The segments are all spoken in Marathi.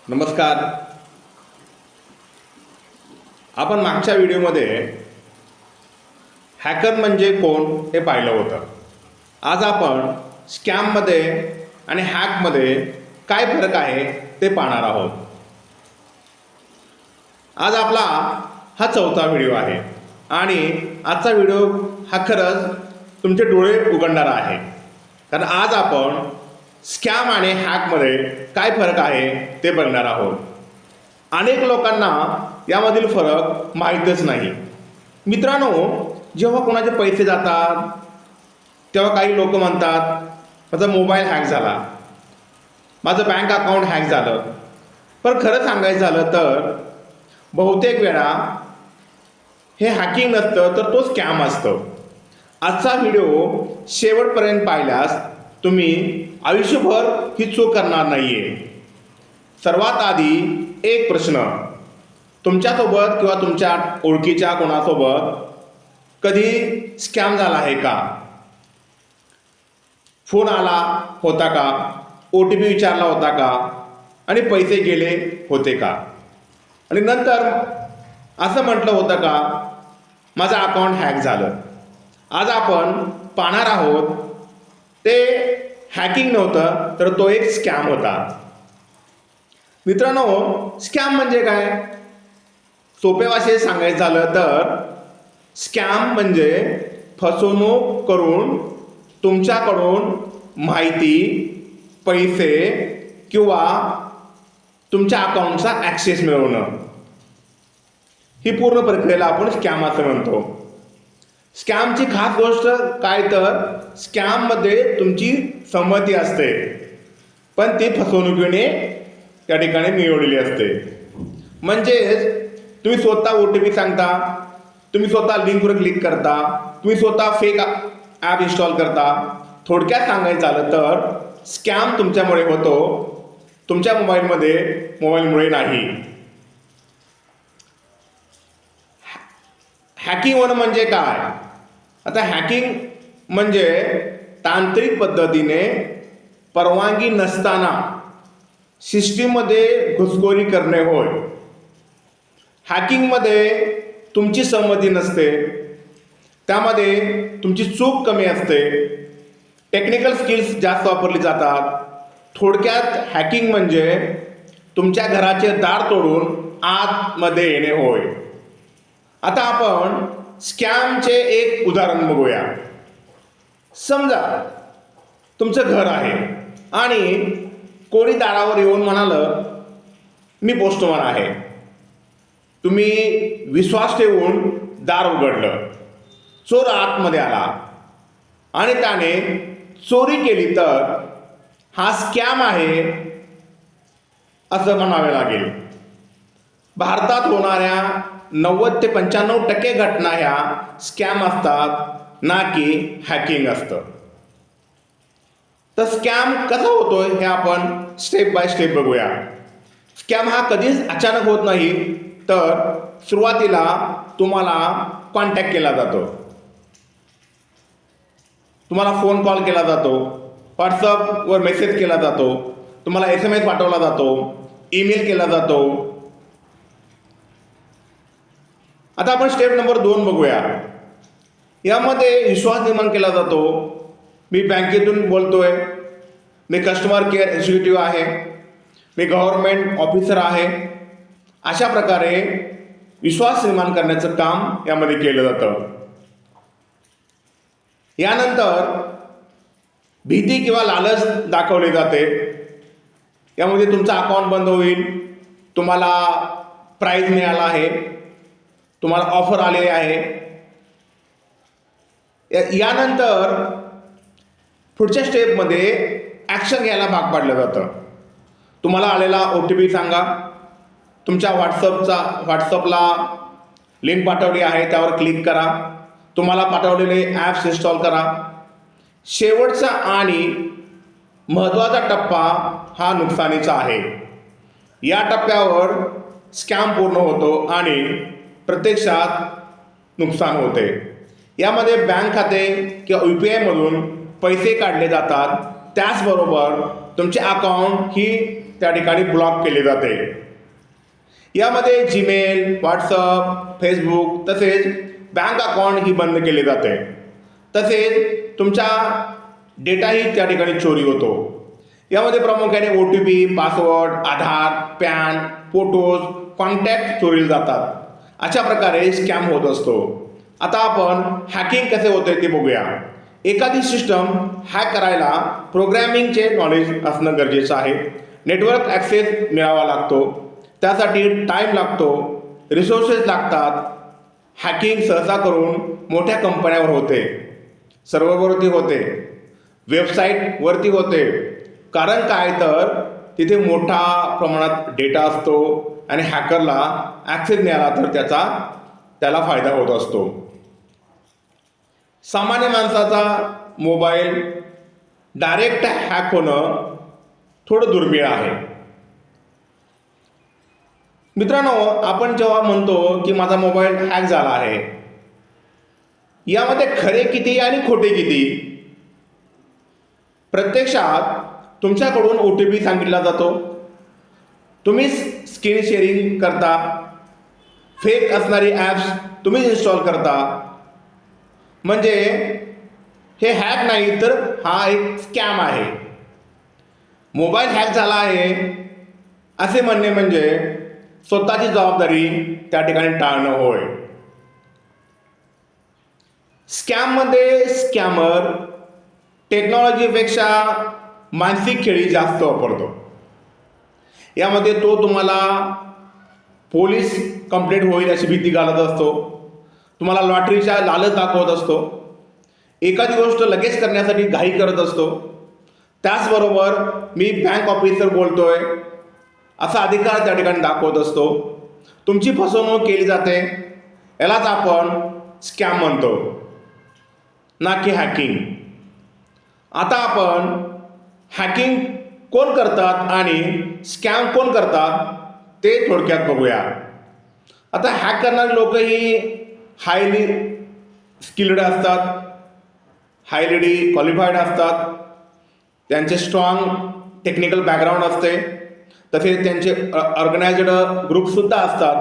नमस्कार. आपण मागच्या व्हिडिओमध्ये हॅकर म्हणजे कोण हे पाहिलं होतं. आज आपण स्कॅममध्ये आणि हॅकमध्ये काय फरक आहे ते पाहणार आहोत. आज आपला हा चौथा व्हिडिओ आहे आणि आजचा व्हिडिओ हा खरंच तुमचे डोळे उघडणारा आहे, कारण आज आपण स्कॅम आणि हॅकमध्ये काय फरक आहे ते बघणार आहोत. अनेक लोकांना यामधील फरक माहीतच नाही. मित्रांनो, जेव्हा कोणाचे पैसे जातात तेव्हा काही लोक म्हणतात माझा मोबाईल हॅक झाला, माझं बँक अकाउंट हॅक झालं. पण खरं सांगायचं झालं तर बहुतेक वेळा हे हॅकिंग नसतं तर तो स्कॅम असतं. आजचा व्हिडिओ शेवटपर्यंत पाहिल्यास तुम्ही आयुष्यभर ही चूक करणार नाहीये. सर्वात आधी एक प्रश्न, तुमच्यासोबत किंवा तुमच्या ओळखीच्या कोणासोबत कधी स्कॅम झाला आहे का? फोन आला होता का? OTP विचारला होता का? आणि पैसे गेले होते का? आणि नंतर असं म्हटलं होतं का माझं अकाउंट हॅक झालं? आज आपण पाहणार आहोत ते हॅकिंग नव्हतं तर तो एक स्कॅम होता. मित्रांनो, स्कॅम म्हणजे काय? सोपे भाषेत सांगायचं झालं तर स्कॅम म्हणजे फसवणूक करून तुमच्याकडून माहिती, पैसे किंवा तुमच्या अकाउंटचा ॲक्सेस मिळवणं. ही पूर्ण प्रक्रियेला आपण स्कॅम असं म्हणतो. स्कॅमची खास गोष्ट काय तर स्कॅममध्ये तुमची संमती असते, पण ती फसवणुकीने त्या ठिकाणी मिळवलेली असते. म्हणजेच तुम्ही स्वतः OTP सांगता, तुम्ही स्वतः लिंकवर क्लिक करता, तुम्ही स्वतः फेक ॲप इन्स्टॉल करता. थोडक्यात सांगायचं झालं तर स्कॅम तुमच्यामुळे होतो, तुमच्या मोबाईलमुळे नाही. हॅकिंग होणं म्हणजे काय? आता हॅकिंग म्हणजे तांत्रिक पद्धतीने परवानगी नसताना सिस्टीममध्ये घुसखोरी करणे होय. हॅकिंगमध्ये तुमची संमती नसते, त्यामध्ये तुमची चूक कमी असते, टेक्निकल स्किल्स जास्त वापरली जातात. थोडक्यात हॅकिंग म्हणजे तुमच्या घराचे दार तोडून आतमध्ये येणे होय. आता आपण स्कॅमचे एक उदाहरण बघूया. समजा तुमचं घर आहे आणि कोणी दारावर येऊन म्हणालं मी पोस्टमन आहे. तुम्ही विश्वास ठेवून दार उघडलं. चोर आतमध्ये आला आणि त्याने चोरी केली तर हा स्कॅम आहे असं म्हणावे लागेल. भारतात होणाऱ्या 90 ते 95% घटना ह्या स्कॅम असतात, ना की हॅकिंग असतं. तर स्कॅम कसा होतोय हे आपण स्टेप बाय स्टेप बघूया. स्कॅम हा कधीच अचानक होत नाही, तर सुरुवातीला तुम्हाला कॉन्टॅक्ट केला जातो, तुम्हाला फोन कॉल केला जातो, व्हॉट्सअपवर मेसेज केला जातो, तुम्हाला SMS पाठवला जातो, ईमेल केला जातो. आता आपण स्टेप नंबर 2 बघूया. यामध्ये विश्वास निर्माण केला जातो. मी बँकेतून बोलतोय, मी कस्टमर केअर एक्झिक्युटिव्ह आहे, मी गव्हर्नमेंट ऑफिसर आहे. अशा प्रकारे विश्वास निर्माण करण्याचं काम यामध्ये केलं जातं. यानंतर भीती किंवा लालच दाखवली जाते. यामध्ये तुमचं अकाउंट बंद होईल, तुम्हाला प्राईज मिळाला आहे, तुम्हाला ऑफर आलेली आहे. यानंतर पुढच्या स्टेपमध्ये ॲक्शन घ्यायला भाग पाडलं जातं. तुम्हाला आलेला OTP सांगा, तुमच्या व्हॉट्सअपला लिंक पाठवली आहे त्यावर क्लिक करा, तुम्हाला पाठवलेले ॲप्स इन्स्टॉल करा. शेवटचा आणि महत्त्वाचा टप्पा हा नुकसानीचा आहे. या टप्प्यावर स्कॅम पूर्ण होतो आणि प्रत्यक्षात नुकसान होते. यामध्ये बँक खाते किंवा UPI मधून पैसे काढले जातात, त्याचबरोबर तुमचे अकाउंट ही त्या ठिकाणी ब्लॉक केली जाते. यामध्ये जीमेल, व्हॉट्सअप, फेसबुक तसेच बँक अकाउंट ही बंद केले जाते. तसेच तुमचा डेटाही त्या ठिकाणी चोरी होतो. यामध्ये प्रामुख्याने OTP, पासवर्ड, आधार, पॅन, फोटोज, कॉन्टॅक्ट चोरीला जातात. अशा प्रकारे स्कॅम होत असतो. आता आपण हॅकिंग कसे होते ते बघूया. एखादी सिस्टम हॅक करायला प्रोग्रॅमिंगचे नॉलेज असणं गरजेचं आहे. नेटवर्क ॲक्सेस मिळावा लागतो. त्यासाठी टाईम लागतो, रिसोर्सेस लागतात. हॅकिंग सहसा करून मोठ्या कंपन्यावर होते, सर्व्हरवरती होते, वेबसाईटवरती होते. कारण काय तर तिथे मोठा प्रमाणात डेटा असतो आणि हॅकरला ॲक्सेस मिळाला तर त्याला फायदा होत असतो. सामान्य माणसाचा मोबाईल डायरेक्ट हॅक होणं थोडं दुर्मिळ आहे. मित्रांनो, आपण जेव्हा म्हणतो की माझा मोबाईल हॅक झाला आहे, यामध्ये खरे किती आणि खोटे किती? प्रत्यक्षात तुमच्याकडून OTP सांगितला जातो, तुम्ही स्क्रीन शेअरिंग करता, फेक असणारी ॲप्स तुम्ही इन्स्टॉल करता. म्हणजे हे हॅक नाही तर हा एक स्कॅम आहे. मोबाईल हॅक झाला आहे असे म्हणणे म्हणजे स्वतःची जबाबदारी त्या ठिकाणी टाळणं होय. स्कॅममध्ये स्कॅमर टेक्नॉलॉजीपेक्षा मानसिक खेळी जास्त वापरतो. यामध्ये तो तुम्हाला पोलीस कंप्लेंट होईल अशी भीती घालत असतो, तुम्हाला लॉटरीच्या लालच दाखवत असतो, एखादी गोष्ट लगेच करण्यासाठी घाई करत असतो. त्याचबरोबर मी बँक ऑफिसर बोलतोय असा अधिकार त्या ठिकाणी दाखवत असतो. तुमची फसवणूक केली जाते. यालाच आपण स्कॅम म्हणतो, ना की हॅकिंग. आता आपण हॅकिंग कोण करतात आणि स्कॅम कोण करतात ते थोडक्यात बघूया. आता हॅक करणारे लोक ही हायली स्किल्ड असतात, हायली क्वालिफाईड असतात, त्यांचे स्ट्रॉंग टेक्निकल बॅकग्राऊंड असते, तसेच त्यांचे ऑर्गनायझ्ड ग्रुपसुद्धा असतात.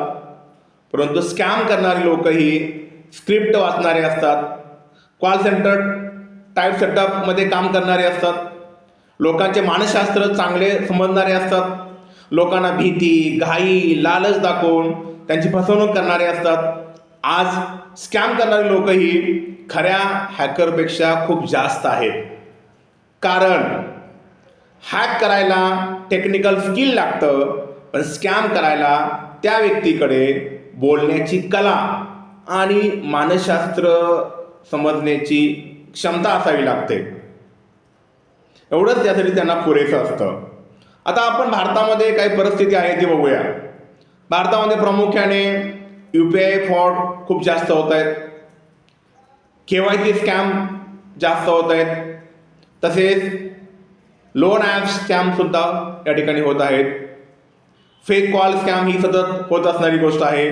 परंतु स्कॅम करणारी लोक ही स्क्रिप्ट वाचणारे असतात, कॉल सेंटर टाईप सेटअपमध्ये काम करणारे असतात, लोकांचे मानसशास्त्र चांगले समजणारे असतात, लोकांना भीती, घाई, लालच दाखवून त्यांची फसवणूक करणारे असतात. आज स्कॅम करणारी लोक ही खऱ्या हॅकरपेक्षा खूप जास्त आहेत. कारण हॅक करायला टेक्निकल स्किल लागतं, पण स्कॅम करायला त्या व्यक्तीकडे बोलण्याची कला आणि मानसशास्त्र समजण्याची क्षमता असावी लागते. एवढंच त्यासाठी त्यांना पुरेसं असतं. आता आपण भारतामध्ये काही परिस्थिती आहे ती बघूया. भारतामध्ये प्रामुख्याने UPI फ्रॉड खूप जास्त होत आहेत, KYC स्कॅम जास्त होत आहेत, तसेच लोन ॲप स्कॅमसुद्धा या ठिकाणी होत आहेत. फेक कॉल स्कॅम ही सतत होत असणारी गोष्ट आहे.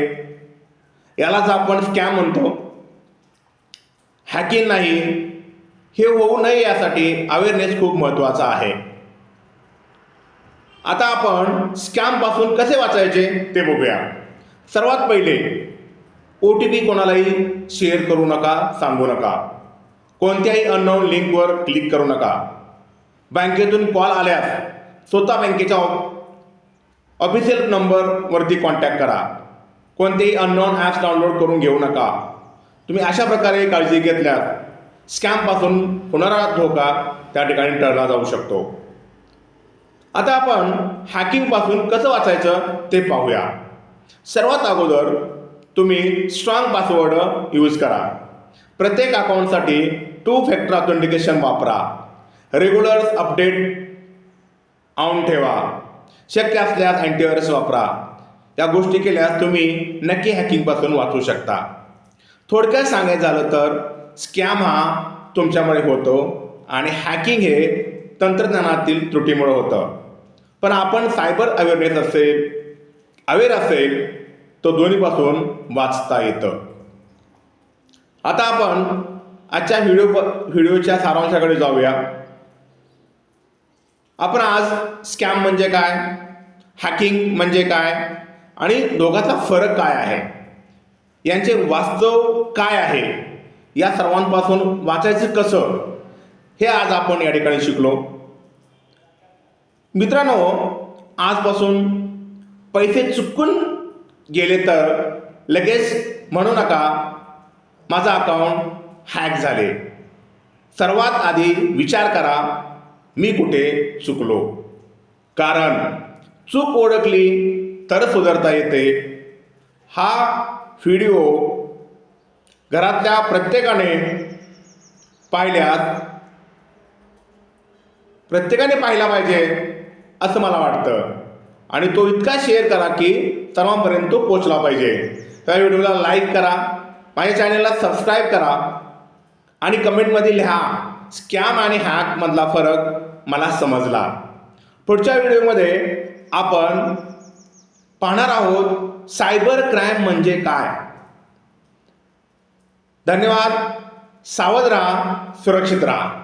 यालाच आपण स्कॅम म्हणतो, हॅकिंग नाही. हे होऊ नये यासाठी अवेअरनेस खूप महत्त्वाचा आहे. आता आपण स्कॅमपासून कसे वाचायचे ते बघूया. सर्वात पहिले OTP कोणालाही शेअर करू नका, सांगू नका. कोणत्याही अननोन लिंकवर क्लिक करू नका. बँकेतून कॉल आल्यास स्वतः बँकेच्या ऑफिशियल नंबरवरती कॉन्टॅक्ट करा. कोणतेही अननोन ॲप्स डाउनलोड करून घेऊ नका. तुम्ही अशा प्रकारे काळजी घेतल्यास स्कॅमपासून होणारा धोका त्या ठिकाणी टळला जाऊ शकतो. आता आपण हॅकिंगपासून कसं वाचायचं ते पाहूया. सर्वात अगोदर तुम्ही स्ट्रॉंग पासवर्ड यूज करा. प्रत्येक अकाउंटसाठी 2 फॅक्टर ऑथेंटिकेशन वापरा. रेग्युलर अपडेट ऑन ठेवा. शक्य असल्यास अँटीव्हायरस वापरा. या गोष्टी केल्यास तुम्ही नक्की हॅकिंगपासून वाचू शकता. थोडक्यात सांगायचं झालं तर स्कॅम हा तुमच्यामुळे होतो आणि हॅकिंग हे तंत्रज्ञानातील त्रुटीमुळे होतं. पण आपण सायबर अवेअर असेल तो दोन्हीपासून वाचता येतं. आता आपण आजच्या व्हिडिओच्या सारांशाकडे जाऊया. आपण आज स्कॅम म्हणजे काय, हॅकिंग म्हणजे काय आणि दोघांचा फरक काय आहे, यांचे वास्तव काय आहे, या सर्वांपासून वाचायचं कसं, हे आज आपण या ठिकाणी शिकलो. मित्रांनो, आजपासून पैसे चुकून गेले तर लगेच म्हणू नका माझं अकाउंट हॅक झाले. सर्वात आधी विचार करा मी कुठे चुकलो. कारण चूक ओळखली तर सुधारता येते. हा व्हिडिओ घरातल्या प्रत्येकाने पाहिला पाहिजे असं मला वाटतं. आणि तो इतका शेअर करा की सर्वांपर्यंत तो पोचला पाहिजे. त्या व्हिडिओला लाईक करा, माझ्या चॅनलला सबस्क्राईब करा आणि कमेंटमध्ये लिहा स्कॅम आणि हॅकमधला फरक मला समजला. पुढच्या व्हिडिओमध्ये आपण पाहणार आहोत सायबर क्राईम म्हणजे काय. धन्यवाद. सावध राहा, सुरक्षित राहा.